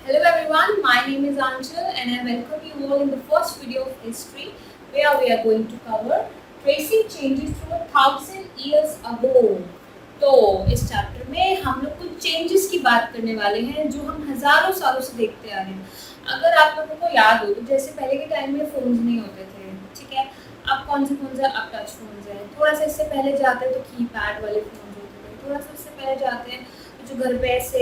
Hello everyone, my name is Anshul and I welcome you all in the first video of history where we are going to cover tracing changes from 1000 years ago. तो इस chapter में हम लोग कुछ changes की बात करने वाले हैं जो हम हजारों सालों से देखते आ रहे हैं। अगर आप लोगों को याद हो तो जैसे पहले के टाइम में फोन्स नहीं होते थे, ठीक है। अब कौन से फोन है, अब टच फोन्स है। थोड़ा सा इससे पहले जाते हैं तो कीपैड वाले फोन होते थे, थोड़ा सा इससे पहले जाते हैं जो घर पे ऐसे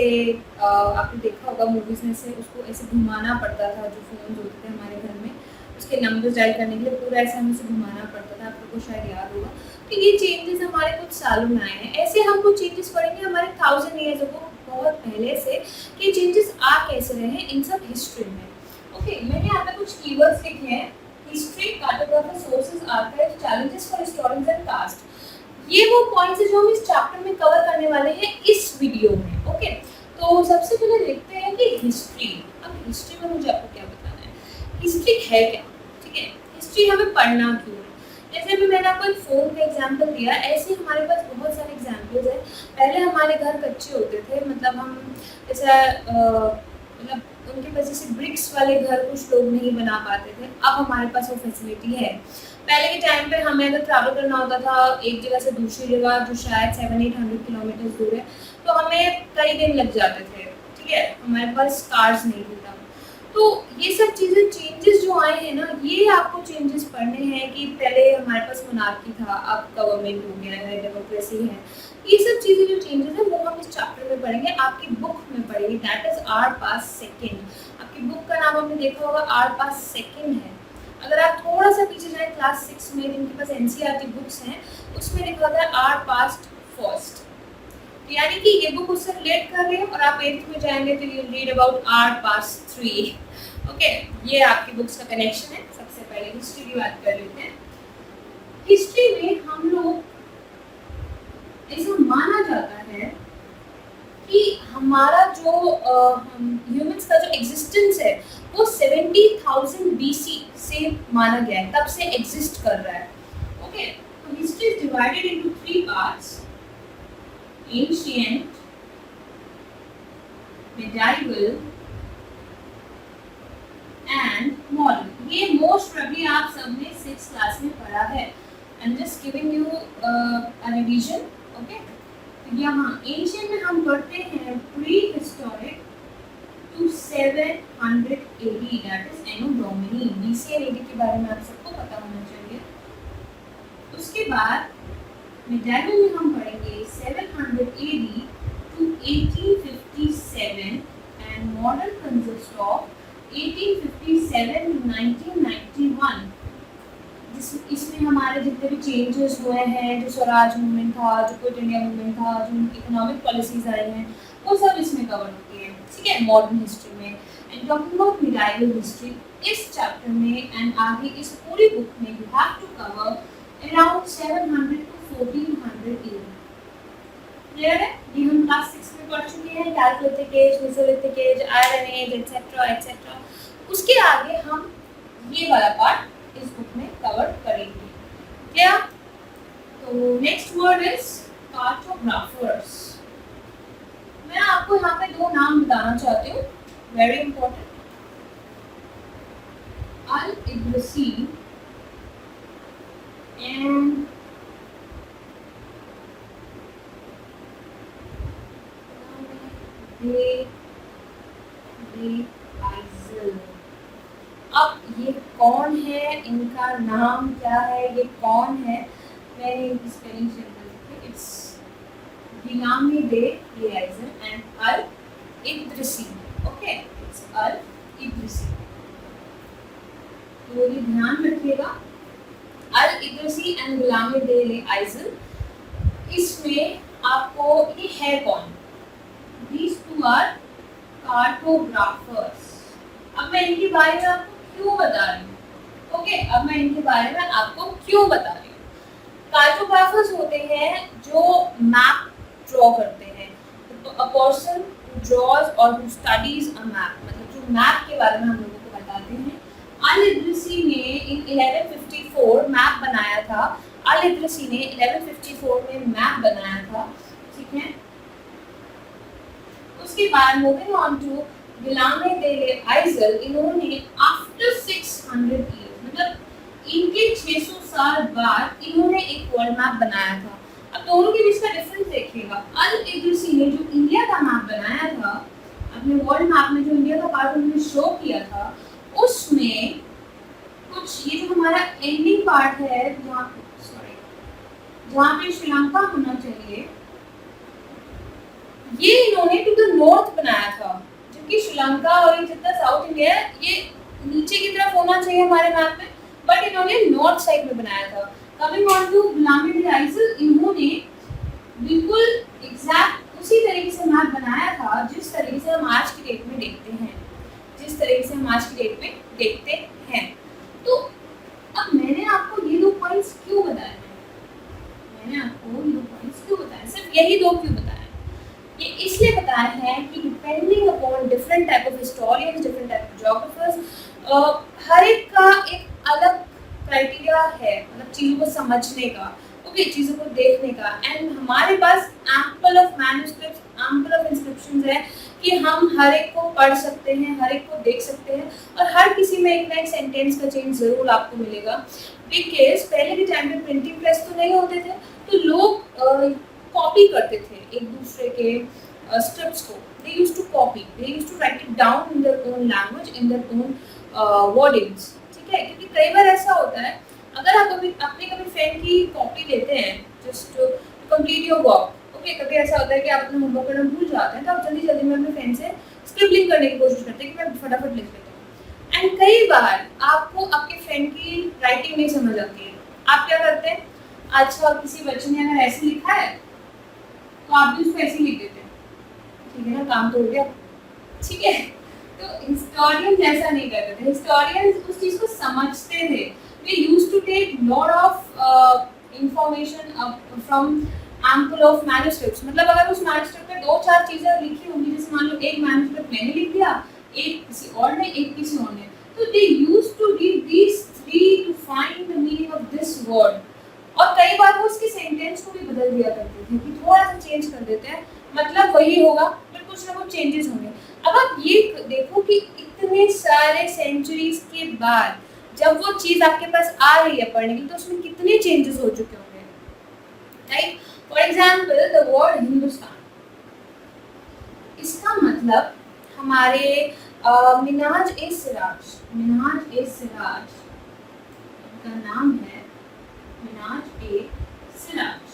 आपने देखा होगा मूवीज में से उसको ऐसे घुमाना पड़ता था, जो फोन होते थे हमारे घर में उसके नंबर्स डायल करने के लिए पूरा ऐसे हमें से घुमाना पड़ता था, आप लोगों को शायद याद होगा। तो ये चेंजेस हमारे कुछ सालों में आए हैं। ऐसे हम कुछ चेंजेस पढ़ेंगे हमारे 1000 years ago, बहुत पहले से, कि चेंजेस आ कैसे रहे हैं इन सब हिस्ट्री में। ओके, मैंने यहाँ पे कुछ कीवर्ड्स लिखे हैं: history, cartography, sources, archive, challenges for historians and caste. ये वो पॉइंट्स है जो हम इस चैप्टर में कवर करने वाले हैं इस वीडियो में। ओके, तो सबसे पहले देखते हैं कि हिस्ट्री। अब हिस्ट्री में मुझे आपको क्या बताना है, हिस्ट्री है क्या, ठीक है। हिस्ट्री हमें पढ़ना क्यों है। जैसे भी मैंने आपको एक फोन का एग्जांपल दिया, ऐसे हमारे पास बहुत सारे एग्जांपल्स हैं। पहले हमारे घर कच्चे होते थे, मतलब हम ऐसा मतलब उनके पास जैसे ब्रिक्स वाले घर कुछ लोग नहीं बना पाते थे, अब हमारे पास वो फैसिलिटी है। पहले के टाइम पे हमें अगर ट्रैवल करना होता था एक जगह से दूसरी जगह जो शायद 700-800 किलोमीटर दूर है, तो हमें कई दिन लग जाते थे, ठीक है। हमारे पास कार्स नहीं थे तब। तो ये सब चीज़ें चेंजेस जो आए हैं ना, ये आपको चेंजेस पढ़ने हैं कि पहले हमारे पास मोनार्की था, अब गवर्नमेंट हो गया है, डेमोक्रेसी है। ये सब चीज़ें जो चेंजेस हैं वो हम इस चैप्टर में पढ़ेंगे, आपकी बुक में पढ़ेंगे। That is our past second. आपकी बुक का नाम आपने देखा होगा, आर पास सेकेंड है। अगर आप थोड़ा सा पीछे जाएं क्लास 6 में, जिनके पास एनसीईआरटी बुक्स हैं, उसमें लिखा होता है आर पास्ट फर्स्ट, यानी कि ये बुक उससे रिलेट कर रही है। और आप 8th में जाएंगे तो you read about our past 3। Okay, ये आपकी बुक्स का कनेक्शन है। सबसे पहले हिस्ट्री की बात कर लेते हैं। हिस्ट्री में हम लोग ऐसा माना जाता है कि हमारा जो ह्यूमंस का जो एग्जिस्टेंस है वो 70,000 BC से माना गया है, तब से एग्जिस्ट कर रहा है। ओके, तो history is divided into 3 parts: ancient, medieval and modern. ये मोस्ट प्रोबेबली आप सबने 6th क्लास में पढ़ा है। I am just giving you a revision. Okay, यहाँ एंशिएंट में हम पढ़ते हैं prehistoric to 700 AD, that is anno domini. BC और AD के बारे में आप सबको पता होना चाहिए। उसके बाद मिडाइवल में हम पढ़ेंगे 700 AD to 1857 and modern consist of 1857 to 1991। इसमें हमारे जितने भी चेंजेस हुए हैं, जो स्वराज मूवमेंट था, जो क्विट इंडिया मूवमेंट था, जो इकोनॉमिक पॉलिसीज आई हैं, वो सब इसमें कवर होती है, ठीक है, मॉडर्न हिस्ट्री में। And talking about medieval history, इस चैप्टर में एंड आगे इस पूरी बुक में you have to cover around 700 to 1400 AD। Clear है? ये हम क्लास 6 में पढ़ चुके हैं, chalcolithic age, mesolithic age, iron age, etcetera etcetera. उसके आगे हम ये वाला पार्ट इस बुक में कवर करेंगे। क्या? तो नेक्स्ट वर्ड इज कार्टोग्राफर्स। मैं आपको यहाँ पे 2 नाम बताना चाहती हूँ, वेरी इंपॉर्टेंट। अल-इद्रिसी एंड अब ये कौन है, इनका नाम क्या है, ये कौन है, मैंने इनकी स्पेलिंग शेयर कर दी है। It's Guillaume de Lisle and al Idrisi. Okay, it's al Idrisi, तो ये ध्यान रखिएगा। अल-इद्रिसी एंड गिलामी दे लियाइजन, इसमें आपको ये है कौन, these two are cartographers। अब मैं इनके बारे में आपको क्यों बता रही हूँ, ओके, अब मैं इनके बारे में आपको क्यों बता रही हूँ। कार्टोग्राफर्स होते हैं जो मैप ड्रॉ करते हैं, तो अ पर्सन हु ड्रॉज और हु स्टडीज अ मैप, मतलब जो मैप के बारे में हम लोगों को बताते हैं। अल-इद्रिसी ने इन 1154 मैप बनाया था। अल-इद्रिसी ने 1154 में मैप बनाया था, ठीक है। उसके बाद मूविंग ऑन टू गुलामे देले आइजल इन्होंने आफ्टर 600 ईयर्स, मतलब इनके 600 साल बाद इन्होंने एक वर्ल्ड मैप बनाया था। अब दोनों के बीच का डिफरेंस देखिएगा। अल इद्रिसी ने जो इंडिया का मैप बनाया था, अपने वर्ल्ड मैप में जो इंडिया का पार्ट उन्होंने शो किया था, उसमें कुछ ये जो हमारा एंडिंग पार्ट है जहाँ पे श्रीलंका होना चाहिए, ये इन्होंने टू द नॉर्थ बनाया था, जबकि श्रीलंका और ये जितना साउथ इंडिया है ये नीचे की तरफ होना चाहिए हमारे मैप में, बट इन्होंने नॉर्थ साइड में बनाया था। कमिंग ऑन टू गुलामी बिन आइजल, इन्होंने बिल्कुल एग्जैक्ट उसी तरीके से मैप बनाया था जिस तरीके से हम आज की डेट में देखते हैं, जिस तरीके से हम आज की डेट में देखते हैं। तो अब मैंने आपको ये दो पॉइंट्स क्यों बताए हैं, मैंने आपको ये दो पॉइंट्स क्यों बताए, सिर्फ यही दो क्यों बताए? ये इसलिए बताया है कि depending upon different type of historians, different type of geographers, हर एक का एक अलग क्राइटेरिया है, मतलब चीज़ों को समझने का, ओके, चीज़ों को देखने का। एंड हमारे पास ample of manuscripts, ample of inscriptions है कि हम हर एक को पढ़ सकते हैं, हर एक को देख सकते हैं, और हर किसी में एक ना एक सेंटेंस का चेंज ज़रूर आपको मिलेगा। बिकॉज पहले के टाइम पे प्रिंटिंग प्रेस तो नहीं होते थे, तो लोग कॉपी करते थे एक दूसरे के स्क्रिप्ट्स को। They used to copy, they used to write it down in their own language, in their own wordings, ठीक है? क्योंकि कई बार ऐसा होता है, अगर आप कभी अपने कभी फ्रेंड की कॉपी लेते हैं just to complete your work, okay, कभी ऐसा होता है कि आप अपना होमवर्क करना भूल जाते हैं, तो आप जल्दी जल्दी में अपने फ्रेंड से स्क्रिबलिंग करने की कोशिश करते हैं कि मैं फटाफट लिख लेता हूँ। एंड कई बार आपको आपके फ्रेंड की राइटिंग नहीं समझ आती है, आप क्या करते हैं, अच्छा किसी बच्चे ने अगर ऐसे लिखा है तो आप भी उसको ऐसे लिख देते हैं, ठीक है ना, काम तो हो गया, ठीक है? तो हिस्टोरियंस ऐसा नहीं करते थे, हिस्टोरियंस उस चीज़ को समझते थे। वे used to take lot of information from ample of manuscripts, मतलब अगर उस मैन्युस्क्रिप्ट में दो चार चीज़ें लिखी होंगी, जैसे मान लो एक मैन्युस्क्रिप्ट मैंने लिख दिया, एक किसी और ने, एक किसी और ने, तो they used to read these three to find the meaning of this word. और कई बार वो उसके सेंटेंस को भी बदल दिया करते थे कि थोड़ा सा चेंज कर देते हैं, मतलब वही होगा पर कुछ ना कुछ चेंजेस होंगे। अब आप ये देखो कि इतने सारे सेंचुरीज के बाद जब वो चीज़ आपके पास आ रही है पढ़ने की, तो उसमें कितने चेंजेस हो चुके होंगे, right? For example the word Hindustan, इसका मतलब हमारे मिन्हाज ए सिराज, मिन्हाज ए सिराज का नाम है मिन्हाज ए सिराज,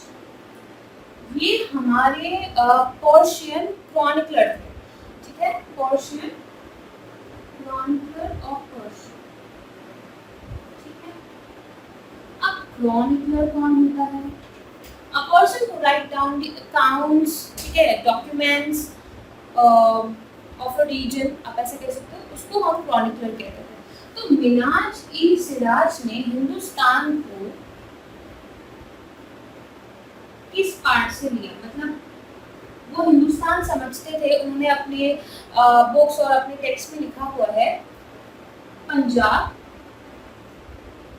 ये हमारे पर्शियन क्रॉनिकलर थे, ठीक है? पर्शियन क्रॉनिकलर ऑफ पर्शिया, ठीक है? अब क्रॉनिकलर कौन होता है? A person who write down the accounts, ठीक है, डॉक्यूमेंट्स ऑफ अ रीजन, आप ऐसे कह सकते हो, उसको हम क्रॉनिकलर कहते हैं। तो मिन्हाज ए सिराज ने हिंदुस्तान को किस पार्ट से लिया, मतलब वो हिंदुस्तान समझते थे, उन्होंने अपने बुक्स और अपने टेक्स्ट में लिखा हुआ है पंजाब,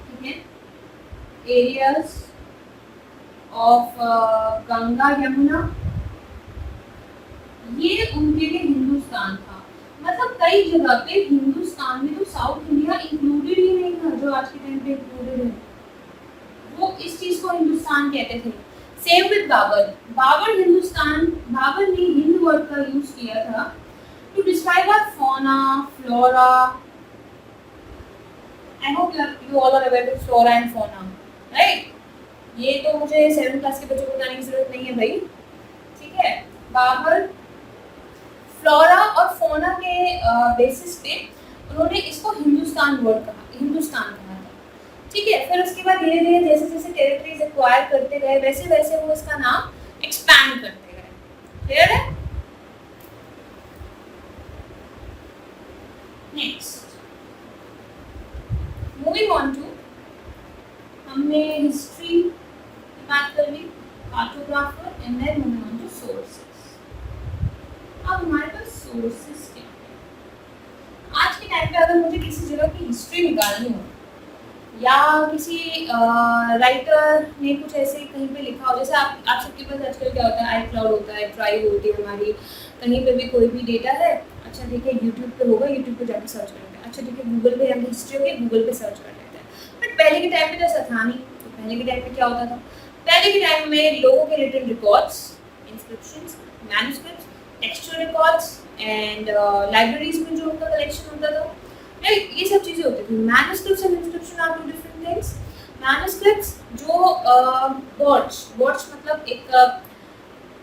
ठीक है, एरियाज ऑफ गंगा यमुना, ये उनके लिए हिंदुस्तान था। मतलब कई जगह पे हिंदुस्तान में तो साउथ इंडिया इंक्लूडेड ही नहीं था, जो आज के टाइम पे इंक्लूडेड है, वो इस चीज को हिंदुस्तान कहते थे। सेम विद बाबर, बाबर हिंदुस्तान, बाबर ने हिंद वर्ड का यूज किया था to describe our fauna, flora. I hope you all are aware with flora and fauna, right? ये तो मुझे 7th क्लास के बच्चों को बताने की जरूरत नहीं है भाई, ठीक है? बाबर फ्लोरा और फौना के बेसिस पे उन्होंने इसको हिंदुस्तान वर्ड कहा, हिंदुस्तान कहा था, ठीक है? फिर उसके बाद धीरे धीरे जैसे जैसे टेरिटरीज एक्वायर करते गए, वैसे वैसे वो इसका नाम एक्सपैंड करते गए। क्लियर है? नेक्स्ट, मूविंग ऑन टू, हमने हिस्ट्री की बात कर ली, cartographer, and then moving on to sources. अब हमारे पास सोर्सेस क्या है? आज के टाइम पे अगर मुझे किसी जगह की हिस्ट्री निकालनी हो, या किसी राइटर ने कुछ ऐसे कहीं पे लिखा हो, जैसे आप सबके पास आजकल क्या होता है, आई क्लाउड होता है, ड्राइव होती है हमारी, कहीं पे भी कोई भी डेटा है, अच्छा ठीक है यूट्यूब पे होगा, यूट्यूब पे जाकर सर्च करते हैं, अच्छा ठीक है गूगल पे जाकर हिस्ट्री होगी, गूगल पे सर्च कर लेते हैं। बट पहले के टाइम में तो ऐसा था नहीं। तो पहले के टाइम में क्या होता था, पहले के टाइम में लोगों के written records, inscriptions, manuscripts, textual records and libraries में जो उनका कलेक्शन होता था, ये सब चीज़ें होती थी। Manuscripts and inscription are two different things. Manuscripts जो बॉट्स मतलब एक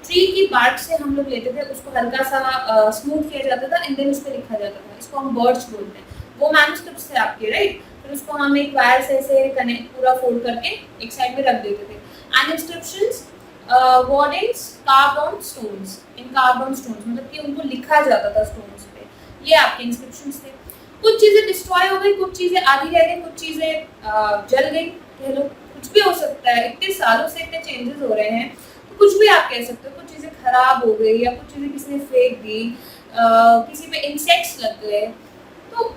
ट्री की बार्क से हम लोग लेते थे, उसको हल्का सा स्मूथ किया जाता था एंड देन उस पर लिखा जाता था, इसको हम बर्ड्स बोलते हैं। वो मैन्युस्क्रिप्ट्स थे आपके, राइट। फिर उसको हम एक वायर से ऐसे कनेक्ट पूरा फोल्ड करके एक साइड में रख देते थे। And inscriptions wordings carved on stones, in carved on stones मतलब कि उनको लिखा जाता था स्टोन्स पे, ये आपके इंस्क्रिप्शंस थे। कुछ चीज़ें डिस्ट्रॉय हो गई, कुछ चीज़ें आधी रह गई, कुछ चीज़ें जल गई, कह लो, कुछ भी हो सकता है। इतने सालों से इतने चेंजेस हो रहे हैं, तो कुछ भी आप कह सकते हो। कुछ चीज़ें खराब हो गई या कुछ चीज़ें किसी ने फेंक दी, किसी पे इंसेक्ट्स लग गए, तो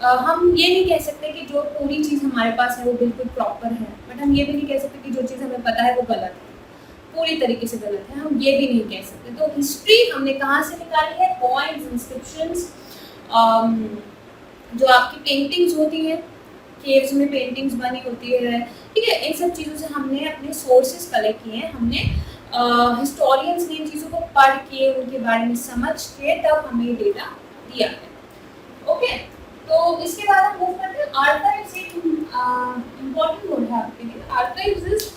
हम ये नहीं कह सकते कि जो पूरी चीज़ हमारे पास है वो बिल्कुल प्रॉपर है, बट हम ये भी नहीं कह सकते कि जो चीज़ हमें पता है वो गलत है, पूरी तरीके से गलत है, हम ये भी नहीं कह सकते। तो हिस्ट्री हमने कहाँ से निकाली है, कॉइन्स, इंस्क्रिप्शंस, जो आपकी पेंटिंग्स होती हैं, केव्स में पेंटिंग्स बनी होती है, ठीक है, इन सब चीज़ों से हमने अपने सोर्सेज कलेक्ट किए हैं। हमने हिस्टोरियंस ने इन चीज़ों को पढ़ के उनके बारे में समझ के तब हमें ये डेटा दिया है। ओके, तो इसके बाद हम मूव करते हैं आर्काइव्स। एक इम्पॉर्टेंट वर्ड है आपके लिए। आर्काइव्स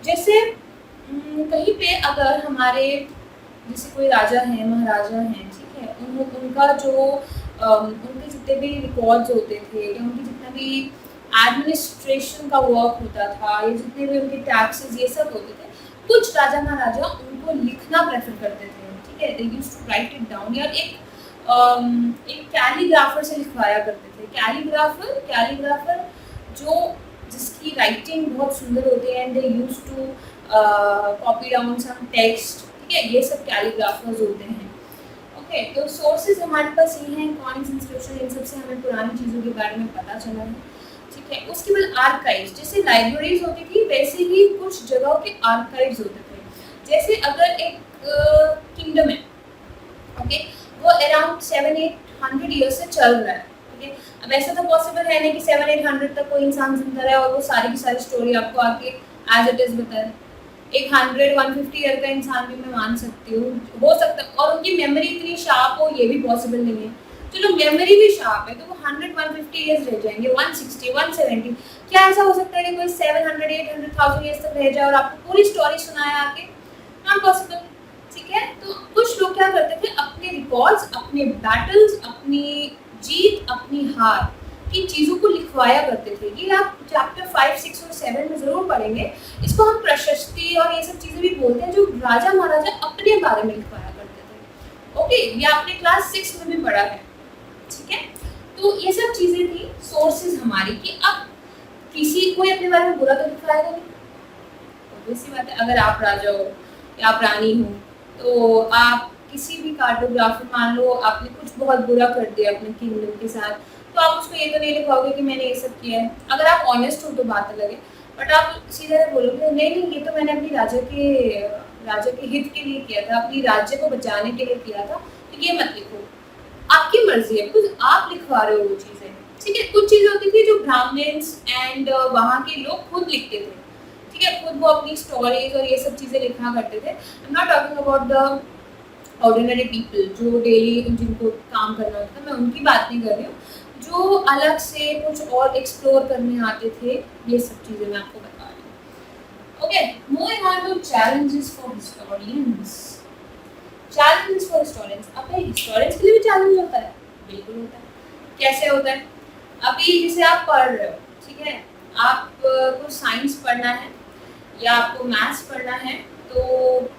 जैसे कहीं पे अगर हमारे जैसे कोई राजा है, महाराजा हैं, ठीक है, उनका जो उनके जितने भी रिकॉर्ड्स होते थे या उनकी जितना भी एडमिनिस्ट्रेशन का वर्क होता था या जितने भी उनके टैक्सेस ये सब होते थे, कुछ राजा महाराजा उनको लिखना प्रेफर करते थे, ठीक है, they used to write it down, या एक कैलीग्राफर से लिखवाया करते थे। कैलीग्राफर जो जिसकी राइटिंग बहुत सुंदर होती है and they used to copy down some text, ठीक है, ये सब कैलीग्राफर्स होते हैं। ओके, तो सोर्सेज हमारे पास ये हैं, कॉइन्स, इंस्क्रिप्शन, इन सब से हमें पुरानी चीज़ों के बारे में पता चला है, ठीक है। उसके बाद आर्काइव्स, जैसे लाइब्रेरीज होती थी वैसे ही कुछ जगहों के आर्काइव्स होते थे। जैसे अगर एक किंगडम है, ओके, वो अराउंड 700-800 ईयर्स से चल रहा है, ठीक है। अब ऐसा तो पॉसिबल है नहीं कि 700-800 तक कोई इंसान जिंदा रहे और वो सारी की सारी स्टोरी आपको आके एज इट इज बताए। एक 100-150 ईयर का इंसान भी मैं मान सकती हूँ, हो सकता है, और उनकी मेमोरी इतनी शार्प हो ये भी पॉसिबल नहीं है। चलो मेमोरी भी शार्प है तो वो 100-150 ईयर्स रह जाएंगे, 160-170। क्या ऐसा हो सकता है कि कोई 700-800,000 ईयर्स तक रह जाए और आपको पूरी स्टोरी सुनाए आके? नॉट पॉसिबल, ठीक है। तो कुछ लोग क्या करते थे, अपने रिकॉर्ड्स, अपने बैटल्स, अपनी जीत, अपनी हार की चीज़ों को लिखवाया करते थे। ये आप चैप्टर 5, 6 और 7 में ज़रूर पढ़ेंगे। इसको हम प्रशस्ति और ये सब चीज़ें भी बोलते हैं, जो राजा महाराजा अपने बारे में लिखवाया करते थे। ओके, ये आपने क्लास 6 में भी पढ़ा है, ठीक है। तो ये सब चीज़ें थी सोर्सेज हमारी, कि अब किसी कोई अपने बारे में बुरा तो लिखवाएगा नहीं, ऑब्वियस सी बात है। अगर आप राजा हो या आप रानी हो तो आप किसी भी कार्टोग्राफर, मान लो आपने कुछ बहुत बुरा कर दिया अपने किंगडम के साथ, तो आप उसको ये तो नहीं लिखवाओगे कि मैंने ये सब किया है। अगर आप ऑनेस्ट हो तो बात अलग है, बट आप सीधे बोलोगे नहीं नहीं, ये तो मैंने अपनी राजा के हित के लिए किया था, अपनी राज्य को बचाने के लिए किया था, तो ये मत लिखो। आपकी मर्जी है, कुछ आप लिखवा रहे हो वो चीज़ें, ठीक है। कुछ चीज़ें होती थी जो ब्राह्मण्स एंड वहाँ के लोग खुद लिखते थे, ठीक है, खुद वो अपनी स्टोरीज और ये सब चीज़ें लिखा करते थे। I am not talking about the ordinary people जो डेली जिनको काम करना होता था, मैं उनकी बात नहीं कर रही हूँ। जो अलग से कुछ और एक्सप्लोर करने आते थे, ये सब चीज़ें मैं आपको बता रही हूँ। Okay, moving on to challenges for historians. Challenges for historians, अब हिस्टोरियंस के लिए भी चैलेंज होता है, बिल्कुल होता है। कैसे होता है? अभी जैसे आप पढ़ रहे हो, ठीक है, आपको साइंस पढ़ना है या आपको मैथ्स पढ़ना है, तो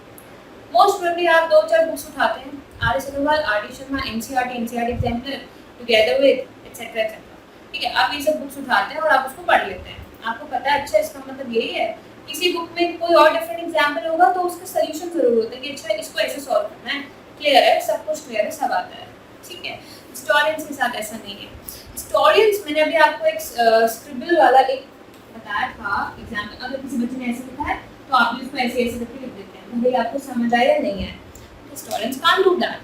मोस्ट प्रोबेबली आप 2-4 बुक्स उठाते हैं, R S Agarwal, R D Sharma, NCERT exemplar, together with etcetera etcetera, ठीक है। आप ये सब बुक्स उठाते हैं और आप उसको पढ़ लेते हैं, आपको पता है अच्छा इसका मतलब यही है। किसी बुक में कोई और डिफरेंट एग्जाम्पल होगा तो उसका सोल्यूशन जरूर होता है कि अच्छा इसको ऐसे सॉल्व करना है, क्लियर है, सब कुछ क्लियर है, सब आता है, ठीक है। हिस्टोरियंस के साथ ऐसा नहीं है। हिस्टोरियंस, मैंने अभी आपको एक स्क्रिबल वाला एक बताया था एग्जाम्पल, अगर किसी बच्चे ने ऐसे लिखा है तो आप भी उसको ऐसे ऐसे करके लिख देते हैं, भले आपको समझ आया या नहीं है। हिस्टोरियंस कांट डू दैट,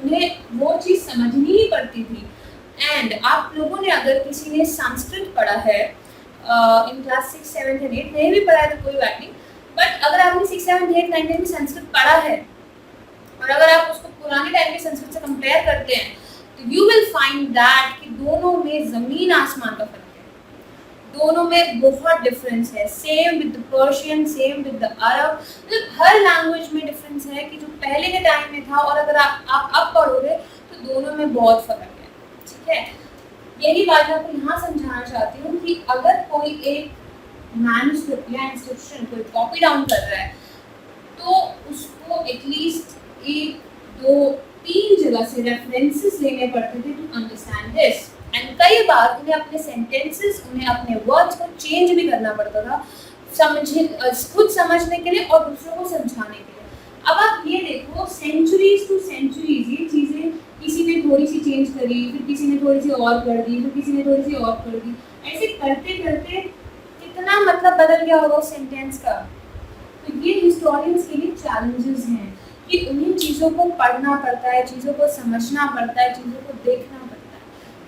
उन्हें वो चीज़ समझनी ही पड़ती थी। एंड आप लोगों ने, अगर किसी ने संस्कृत पढ़ा है इन क्लास 6, 7 एंड 8, नहीं भी पढ़ा है तो कोई बात नहीं, बट अगर आपने 6, 7, 8, 9 में संस्कृत पढ़ा है और अगर आप उसको पुराने टाइम के संस्कृत से कंपेयर करते हैं तो यू विल फाइंड दैट कि दोनों में ज़मीन आसमान का फर्क है, दोनों में बहुत डिफरेंस है। Same with the Persian, same with the Arab, मतलब हर लैंग्वेज में डिफरेंस है कि जो पहले के टाइम में था और अगर आप अब पढ़ोगे तो दोनों में बहुत फ़र्क है। ठीक है, यही बात मैं आपको यहाँ समझाना चाहती हूँ कि अगर कोई एक मैन्युस्क्रिप्ट या इंस्क्रिप्शन कोई कॉपी डाउन कर रहा है तो उसको एटलीस्ट 1, 2, 3 जगह से रेफरेंसेस लेने पड़ते थे टू अंडरस्टैंड दिस। एंड कई बार उन्हें अपने सेंटेंसेस, उन्हें अपने वर्ड्स को चेंज भी करना पड़ता था खुद समझने के लिए और दूसरों को समझाने के लिए। अब आप ये देखो, सेंचुरीज टू सेंचुरीज ये चीज़ें किसी ने थोड़ी सी चेंज करी, फिर किसी ने थोड़ी सी और कर दी, फिर किसी ने थोड़ी सी और कर दी, ऐसे करते करते कितना मतलब बदल गया होगा उस सेंटेंस का। तो ये हिस्टोरियंस के लिए चैलेंजेस हैं कि उन्हीं चीज़ों को पढ़ना पड़ता है, चीज़ों को समझना पड़ता है, चीज़ों को देखना पड़ता है।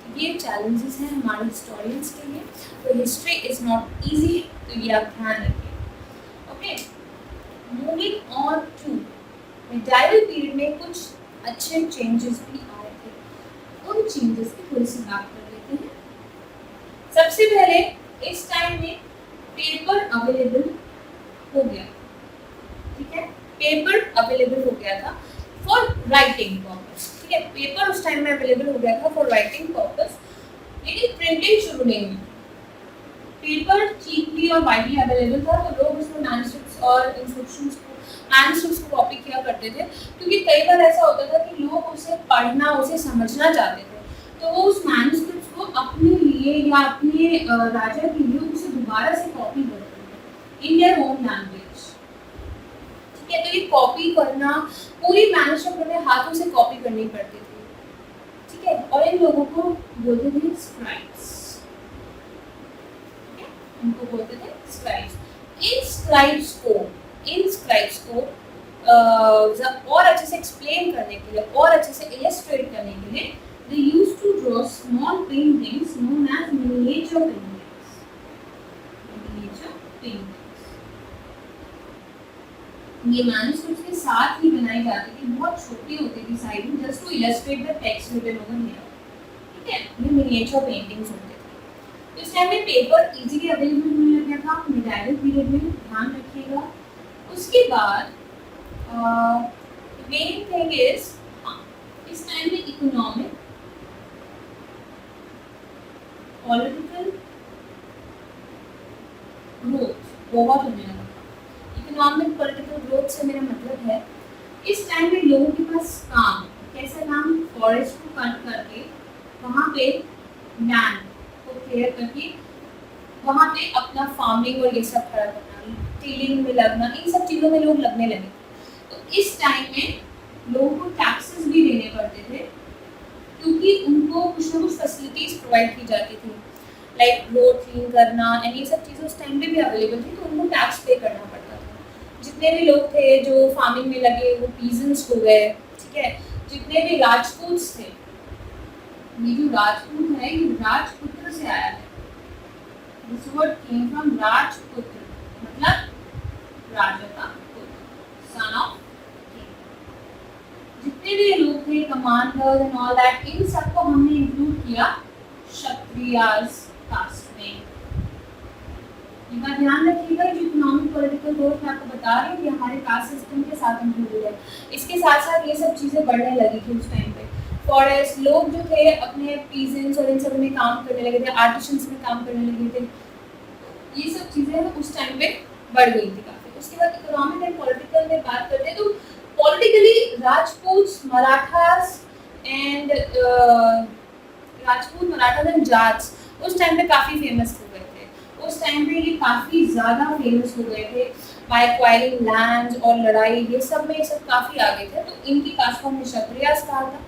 तो ये चैलेंजेस हैं हमारे हिस्टोरियंस के लिए। तो हिस्ट्री इज़ नॉट ईजी, तो ये आप ध्यान रखिए। Okay, moving on to medieval period में कुछ अच्छे चेंजेस भी आए थे, उन चेंजेस की थोड़ी सी बात कर लेते हैं। सबसे पहले इस टाइम में पेपर अवेलेबल हो गया। ठीक है, पेपर अवेलेबल हो गया था फॉर राइटिंग पर्पस। ठीक है, पेपर उस टाइम में अवेलेबल हो गया था फॉर राइटिंग पर्पस, लेकिन प्रिंटिंग शुरू नहीं हुई। पेपर चीपली और वाइडली अवेलेबल था तो लोग उसमें मैन्युस्क्रिप्ट्स और इंस्क्रिप्शंस को कॉपी किया करते थे, क्योंकि कई बार ऐसा होता था कि लोग उसे पढ़ना, उसे समझना चाहते थे, तो वो उस मैन्युस्क्रिप्ट्स को अपने लिए या अपने राजा के लिए उसे दोबारा से कॉपी करते थे इन देयर ओन लैंग्वेज। ठीक है, तो ये कॉपी करना, पूरी मैन्युस्क्रिप्ट उन्हें हाथों से कॉपी करनी पड़ती थी। ठीक है, और इन लोगों को बोलते थे स्क्राइब्स। इनको बोलते थे स्क्राइब्स। इन स्क्राइब्स को और अच्छे से एक्सप्लेन करने के लिए और अच्छे से इलस्ट्रेट करने के लिए they used to draw small paintings known as miniature paintings. ये मैन्युस्क्रिप्ट्स के साथ ही बनाई जाती थी, बहुत छोटी होती थी साइज में, just to illustrate the text written over here. ठीक है, ये मिनिएचर पेंटिंग्स होते थे। इस टाइम में पेपर इजीली अवेलेबल होने लग गया था मेडाइवल पीरियड में, ध्यान रखिएगा। उसके बाद मेन थिंग इज, इस टाइम में इकोनॉमिक, पॉलिटिकल ग्रोथ बहुत होने लगा था। इकोनॉमिक पॉलिटिकल ग्रोथ से मेरा मतलब है इस टाइम में लोगों के पास काम, कैसा काम, फॉरेस्ट को कट करके वहाँ पे लैंड को क्लियर करके वहाँ पे अपना फार्मिंग और ये सब खड़ा करना, टीलिंग में लगना, इन सब चीज़ों में लोग लगने लगे। तो इस टाइम में लोगों को टैक्सेस भी देने पड़ते थे, क्योंकि उनको कुछ ना कुछ फैसिलिटीज़ प्रोवाइड की जाती थी, लाइक रोड क्लीन करना एंड ये सब चीज़ें उस टाइम पे भी अवेलेबल थी, तो उनको टैक्स पे करना पड़ता था। जितने भी लोग थे जो फार्मिंग में लगे वो पीजेंट्स हो गए। ठीक है, जितने भी राजपूत थे, ये जो राजपूत है ये राजपुत्र से आया है। दिस वर्ड केम फ्रॉम राजपुत्र, मतलब राजा का पुत्र, सन ऑफ किंग। जितने भी लोग थे, कमांडर्स एंड ऑल दैट, इन सबको हमने इंक्लूड किया क्षत्रियास कास्ट में। ये बात ध्यान रखिएगा, जो इकोनॉमिक पॉलिटिकल ग्रोथ मैं आपको बता रही हूँ कि हमारे कास्ट सिस्टम के साथ इंक्लूडेड है। इसके साथ साथ ये सब चीज़ें बढ़ने लगी थी उस टाइम पे। फॉरेस्ट लोग जो थे अपने पीजेंट्स और इन सब में काम करने लगे थे, आर्टिशंस में काम करने लगे थे, ये सब चीज़ें उस टाइम पे बढ़ गई थी काफ़ी। उसके बाद इकोनॉमिक एंड पॉलिटिकल में बात करते हैं तो पॉलिटिकली राजपूत, मराठास एंड जाट्स उस टाइम पे काफ़ी फेमस हो गए थे। उस टाइम पे ये काफ़ी ज़्यादा फेमस हो गए थे बाय एक्वायरिंग लैंड्स और लड़ाई, ये सब में ये सब काफ़ी आगे थे। तो इनकी कास्ट को हमने क्षत्रियास कहा था।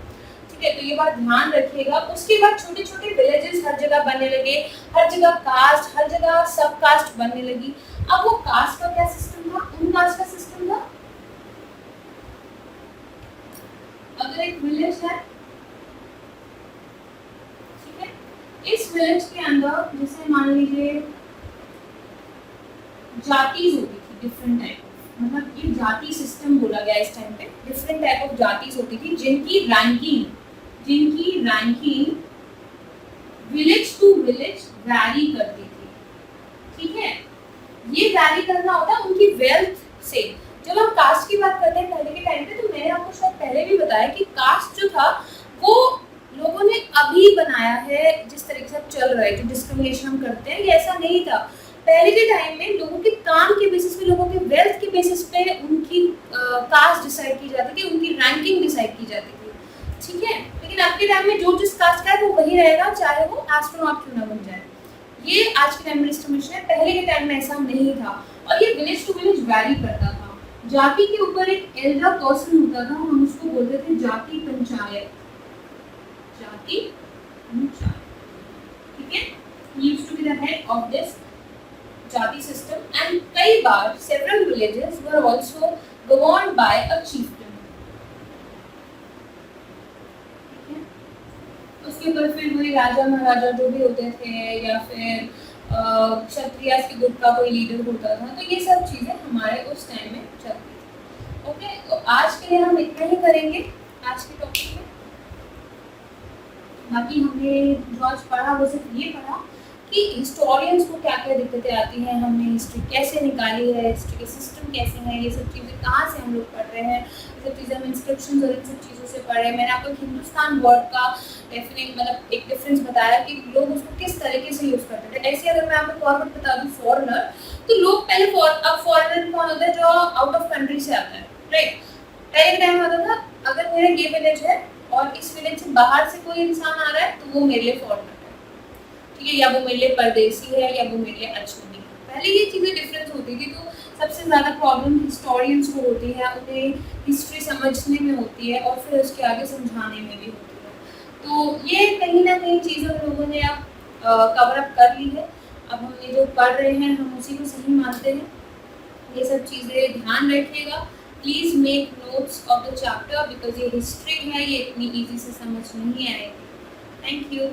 ठीक है, तो ये बात ध्यान रखिएगा। उसके बाद छोटे छोटे विलेजेस हर जगह बनने लगे, हर जगह कास्ट, हर जगह सब कास्ट बनने लगी। अब वो कास्ट का क्या सिस्टम था, उन कास्ट का सिस्टम था, अगर एक विलेज है, ठीक है, इस विलेज के अंदर जैसे मान लीजिए जातिज होती थी, डिफरेंट टाइप, मतलब ये जाति सिस्टम बोला गया इस टाइम पे, डिफरेंट टाइप ऑफ जातिज होती थी जिनकी ranking village to village vary करती थी, ठीक है। ये वैरी करना होता है उनकी वेल्थ से। जब हम कास्ट की बात करते हैं पहले के टाइम पे, तो मैंने आपको शायद पहले भी बताया कि कास्ट जो था वो लोगों ने अभी बनाया है, जिस तरीके से अब चल रहा है, जो डिस्क्रिमिनेशन हम करते हैं, ये ऐसा नहीं था। पहले के टाइम में लोगों के काम के बेसिस पे, लोगों के वेल्थ के बेसिस पे उनकी कास्ट डिसाइड की जाती थी, उनकी रैंकिंग डिसाइड की जाती थी, ठीक है। लेकिन अब के टाइम में जो जिस कास्ट का है वो वही रहेगा, चाहे वो एस्ट्रोनॉट क्यों ना बन जाए। ये आज के टाइम में डिस्क्रिमिनेशन है, पहले के टाइम में ऐसा नहीं था। और ये विलेज टू विलेज वैरी करता था। जाति के ऊपर एक एल्डर पर्सन होता था, हम उसको बोलते थे जाति पंचायत, जाति पंचायत, ठीक है। He used to be the head of this jati system, and कई बार several villages were also governed by a chieftain, ठीक है। उसके ऊपर फिर वही राजा महाराजा जो भी होते थे, या फिर क्षत्रिय के ग्रुप का कोई लीडर होता था, तो ये सब चीजें हमारे उस टाइम में चलती थी। ओके, तो आज के लिए हम इतना ही करेंगे आज के टॉपिक में। बाकी हमने जो आज पढ़ा वो सिर्फ ये पढ़ा कि हिस्टोरियंस को क्या क्या दिक्कतें आती हैं, हमने हिस्ट्री कैसे निकाली है, हिस्ट्री के सिस्टम कैसे हैं, ये सब चीज़ें कहाँ से हम लोग पढ़ रहे हैं, ये सब चीज़ें हम इंस्क्रिप्शंस और इन सब चीज़ों से पढ़ रहे हैं। मैंने आपको हिंदुस्तान वर्ड का डेफिनेट मतलब एक डिफरेंस बताया कि लोग उसको किस तरीके से यूज़ करते थे। ऐसे अगर मैं आपको फॉरवर्ड बता दूँ फॉरनर, तो लोग पहले अब फॉरनर कौन होता है, जो आउट ऑफ कंट्री से आता है, राइट। पहले टाइम होता था अगर मेरा ये विलेज है और इस विलेज से बाहर से कोई इंसान आ रहा है तो वो मेरे लिए फॉरनर है, ठीक है, या वो मेरे लिए परदेसी है, या वो मेरे लिए अजनबी है। पहले ये चीज़ें डिफरेंस होती थी। तो सबसे ज़्यादा प्रॉब्लम हिस्टोरियंस को होती है, उन्हें हिस्ट्री समझने में होती है और फिर उसके आगे समझाने में भी होती है। तो ये कहीं ना कहीं चीज़ें हम लोगों ने अब कवर अप कर ली है। अब हमने जो पढ़ रहे हैं हम उसी को सही मानते हैं। ये सब चीज़ें ध्यान रखिएगा। Please make notes of the chapter, because ये हिस्ट्री है, ये इतनी ईजी से समझ नहीं आएगी। Thank you.